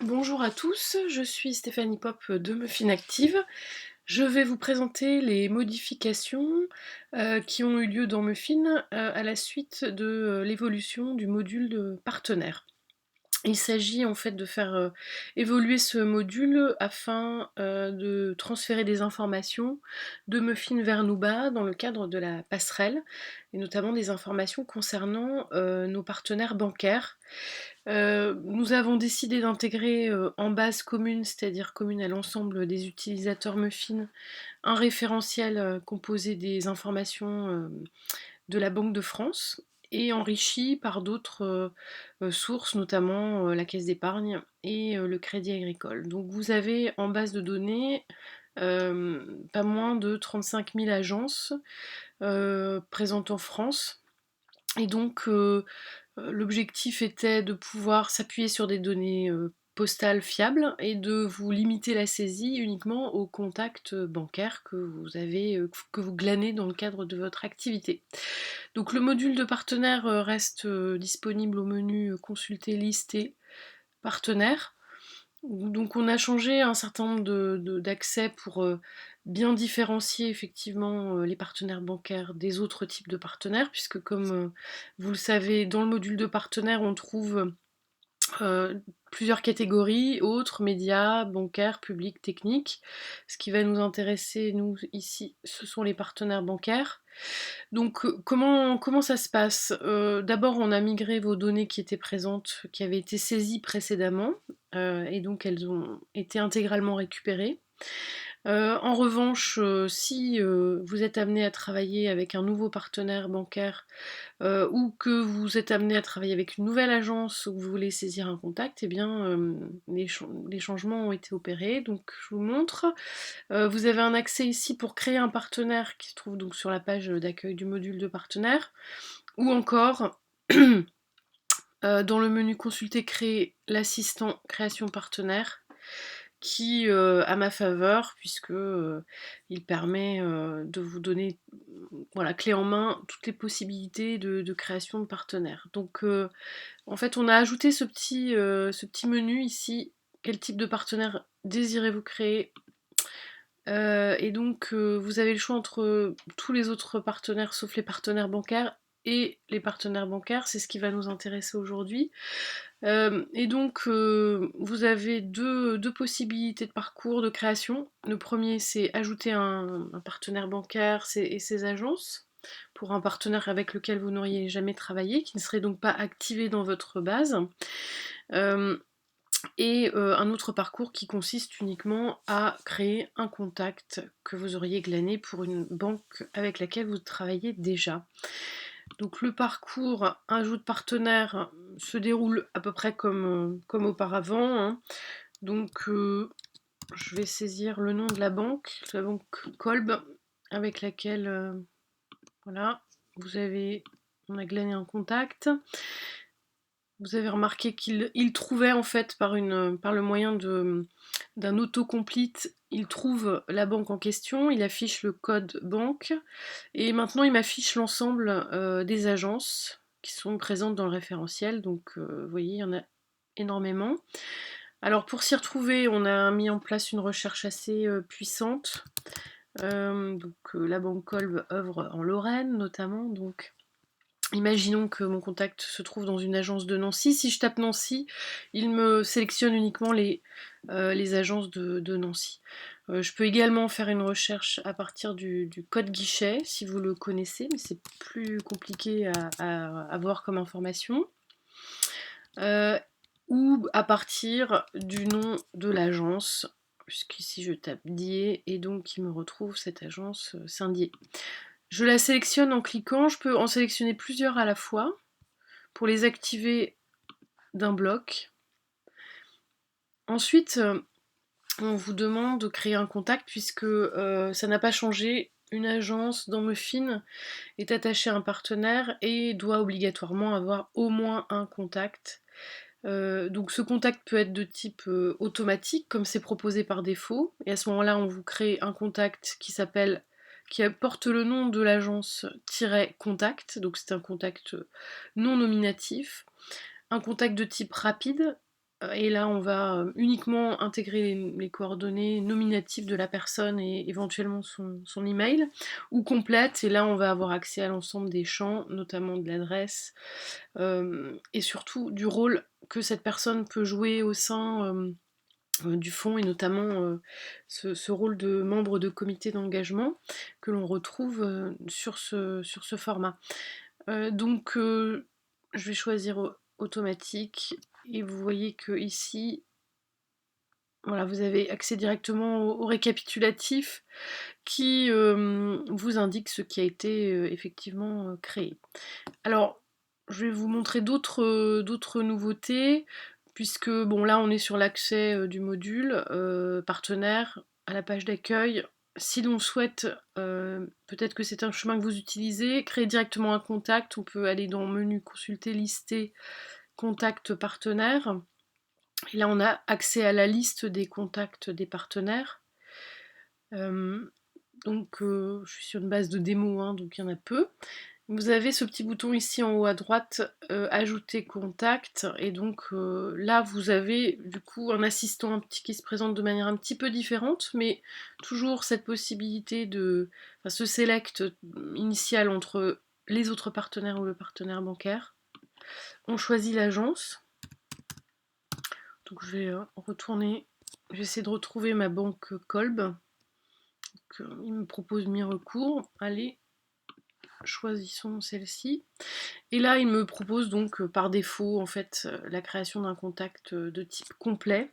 Bonjour à tous, je suis Stéphanie Pop de Muffin Active. Je vais vous présenter les modifications qui ont eu lieu dans Muffin à la suite de l'évolution du module de partenaire. Il s'agit en fait de faire évoluer ce module afin de transférer des informations de Muffin vers Nuba dans le cadre de la passerelle, et notamment des informations concernant nos partenaires bancaires. Nous avons décidé d'intégrer en base commune, c'est-à-dire commune à l'ensemble des utilisateurs Muffin, un référentiel composé des informations de la Banque de France et enrichi par d'autres sources, notamment la Caisse d'épargne et le Crédit Agricole. Donc vous avez en base de données pas moins de 35 000 agences présentes en France. Et donc l'objectif était de pouvoir s'appuyer sur des données postales fiables et de vous limiter la saisie uniquement aux contacts bancaires que vous glanez dans le cadre de votre activité. Donc le module de partenaire reste disponible au menu consulter lister partenaire. Donc on a changé un certain nombre d'accès pour bien différencier effectivement les partenaires bancaires des autres types de partenaires, puisque comme vous le savez, dans le module de partenaire, on trouve plusieurs catégories, autres, médias, bancaires, publics, techniques. Ce qui va nous intéresser, nous, ici, ce sont les partenaires bancaires. Donc comment ça se passe? D'abord, on a migré vos données qui étaient présentes, qui avaient été saisies précédemment, et donc elles ont été intégralement récupérées. En revanche, si vous êtes amené à travailler avec un nouveau partenaire bancaire ou que vous êtes amené à travailler avec une nouvelle agence ou que vous voulez saisir un contact, eh bien les changements ont été opérés. Donc je vous montre. Vous avez un accès ici pour créer un partenaire qui se trouve donc sur la page d'accueil du module de partenaire, ou encore dans le menu consulter créer l'assistant création partenaire qui a ma faveur puisque il permet de vous donner voilà, clé en main toutes les possibilités de création de partenaires. Donc en fait on a ajouté ce petit menu ici, quel type de partenaire désirez-vous créer, et donc vous avez le choix entre tous les autres partenaires sauf les partenaires bancaires et les partenaires bancaires, c'est ce qui va nous intéresser aujourd'hui. Et donc vous avez deux possibilités de parcours de création. Le premier, c'est ajouter un partenaire bancaire et ses agences pour un partenaire avec lequel vous n'auriez jamais travaillé, qui ne serait donc pas activé dans votre base. Euh, et un autre parcours qui consiste uniquement à créer un contact que vous auriez glané pour une banque avec laquelle vous travaillez déjà. Donc le parcours ajout de partenaire se déroule à peu près comme auparavant, hein. Donc je vais saisir le nom de la banque Kolb, avec laquelle voilà, on a glané un contact. Vous avez remarqué qu'il trouvait en fait par le moyen d'un autocomplete, il trouve la banque en question, il affiche le code banque, et maintenant il m'affiche l'ensemble des agences qui sont présentes dans le référentiel. Donc vous voyez, il y en a énormément. Alors pour s'y retrouver, on a mis en place une recherche assez puissante. La banque Kolb œuvre en Lorraine notamment, donc imaginons que mon contact se trouve dans une agence de Nancy. Si je tape Nancy, il me sélectionne uniquement les agences de Nancy. Je peux également faire une recherche à partir du code guichet, si vous le connaissez, mais c'est plus compliqué à avoir comme information. Euh, ou à partir du nom de l'agence, puisqu'ici je tape Die, et donc il me retrouve cette agence Saint-Dié. Je la sélectionne en cliquant, je peux en sélectionner plusieurs à la fois pour les activer d'un bloc. Ensuite, on vous demande de créer un contact puisque ça n'a pas changé. Une agence dans Muffin est attachée à un partenaire et doit obligatoirement avoir au moins un contact. Donc ce contact peut être de type automatique, comme c'est proposé par défaut, et à ce moment-là, on vous crée un contact qui porte le nom de l'agence contact, donc c'est un contact non nominatif. Un contact de type rapide, Et là, on va uniquement intégrer les coordonnées nominatives de la personne et éventuellement son email, ou complète, et là on va avoir accès à l'ensemble des champs, notamment de l'adresse, et surtout du rôle que cette personne peut jouer au sein du fonds, et notamment ce rôle de membre de comité d'engagement que l'on retrouve sur ce format. Donc je vais choisir automatique, et vous voyez que ici, voilà, vous avez accès directement au récapitulatif qui vous indique ce qui a été effectivement créé. Alors, je vais vous montrer d'autres nouveautés, puisque bon, là on est sur l'accès du module partenaire à la page d'accueil. Si l'on souhaite, peut-être que c'est un chemin que vous utilisez, créer directement un contact, on peut aller dans le menu consulter, lister, contact partenaire. Et là on a accès à la liste des contacts des partenaires. Donc je suis sur une base de démo, hein, donc il y en a peu. Vous avez ce petit bouton ici en haut à droite, ajouter contact, et donc là vous avez du coup un assistant qui se présente de manière un petit peu différente, mais toujours cette possibilité de, enfin, ce select initial entre les autres partenaires ou le partenaire bancaire. On choisit l'agence, donc je vais retourner, j'essaie de retrouver ma banque Kolb, il me propose mi-recours, allez, choisissons celle-ci. Et là, il me propose donc par défaut en fait la création d'un contact de type complet,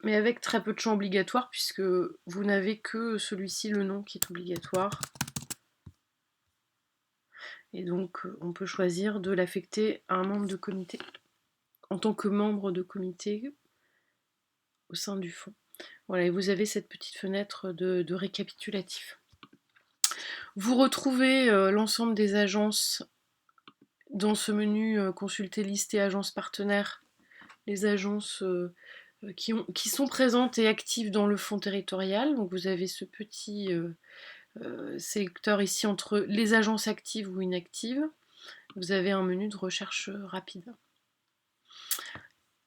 mais avec très peu de champs obligatoires puisque vous n'avez que celui-ci, le nom, qui est obligatoire. Et donc on peut choisir de l'affecter à un membre de comité, en tant que membre de comité au sein du fonds. Voilà, et vous avez cette petite fenêtre de récapitulatif. Vous retrouvez l'ensemble des agences dans ce menu consulter liste et agences partenaires, les agences qui sont présentes et actives dans le fonds territorial. Donc vous avez ce petit sélecteur ici entre les agences actives ou inactives. Vous avez un menu de recherche rapide,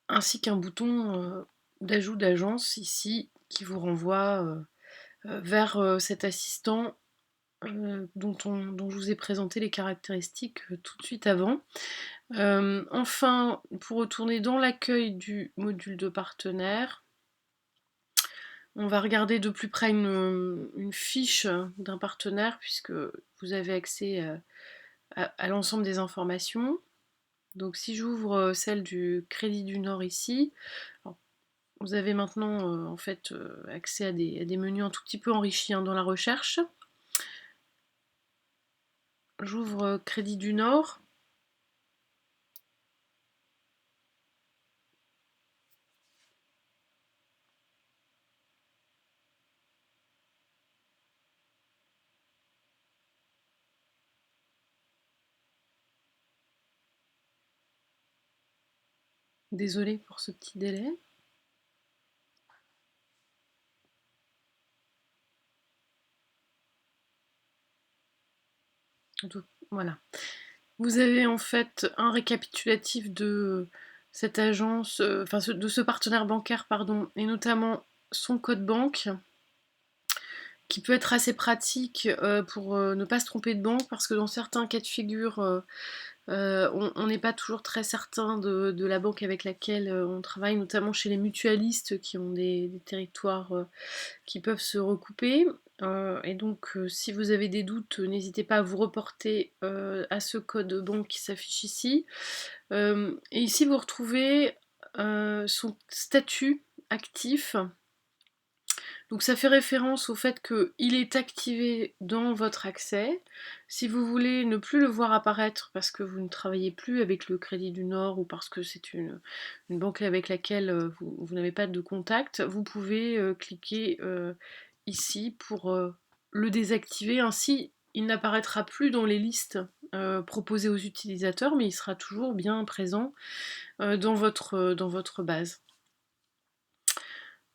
ainsi qu'un bouton d'ajout d'agence ici qui vous renvoie vers cet assistant dont je vous ai présenté les caractéristiques tout de suite avant. Enfin, pour retourner dans l'accueil du module de partenaire, on va regarder de plus près une fiche d'un partenaire, puisque vous avez accès à l'ensemble des informations. Donc si j'ouvre celle du Crédit du Nord ici, alors, vous avez maintenant en fait accès à des menus un tout petit peu enrichis dans la recherche. J'ouvre Crédit du Nord. Désolée pour ce petit délai. Donc, voilà. Vous avez en fait un récapitulatif de cette agence, enfin de ce partenaire bancaire, pardon, et notamment son code banque, qui peut être assez pratique pour ne pas se tromper de banque, parce que dans certains cas de figure, on n'est pas toujours très certain de la banque avec laquelle on travaille, notamment chez les mutualistes qui ont des territoires qui peuvent se recouper. Et donc, si vous avez des doutes, n'hésitez pas à vous reporter à ce code banque qui s'affiche ici. Et ici, vous retrouvez son statut actif. Donc ça fait référence au fait qu'il est activé dans votre accès. Si vous voulez ne plus le voir apparaître parce que vous ne travaillez plus avec le Crédit du Nord ou parce que c'est une banque avec laquelle vous n'avez pas de contact, vous pouvez cliquer ici pour le désactiver. Ainsi, il n'apparaîtra plus dans les listes proposées aux utilisateurs, mais il sera toujours bien présent dans votre base.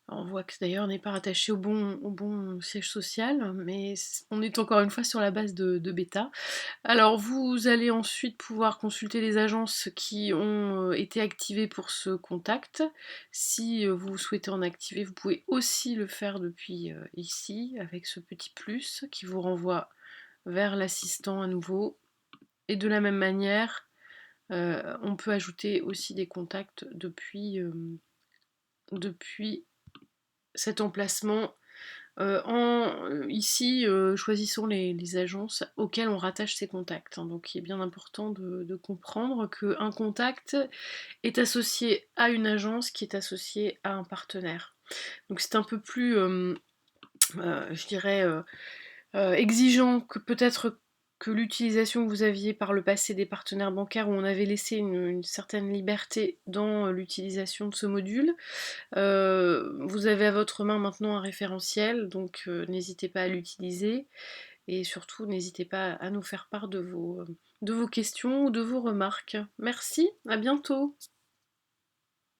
On voit que d'ailleurs on n'est pas rattaché au bon siège social, mais on est encore une fois sur la base de bêta. Alors vous allez ensuite pouvoir consulter les agences qui ont été activées pour ce contact. Si vous souhaitez en activer, vous pouvez aussi le faire depuis ici, avec ce petit plus qui vous renvoie vers l'assistant à nouveau. Et de la même manière, on peut ajouter aussi des contacts depuis cet emplacement. Ici, choisissons les agences auxquelles on rattache ces contacts, hein. Donc il est bien important de comprendre qu'un contact est associé à une agence qui est associée à un partenaire. Donc c'est un peu plus, je dirais, exigeant que peut-être que l'utilisation que vous aviez par le passé des partenaires bancaires où on avait laissé une certaine liberté dans l'utilisation de ce module. Vous avez à votre main maintenant un référentiel, donc n'hésitez pas à l'utiliser et surtout n'hésitez pas à nous faire part de vos questions ou de vos remarques. Merci, à bientôt.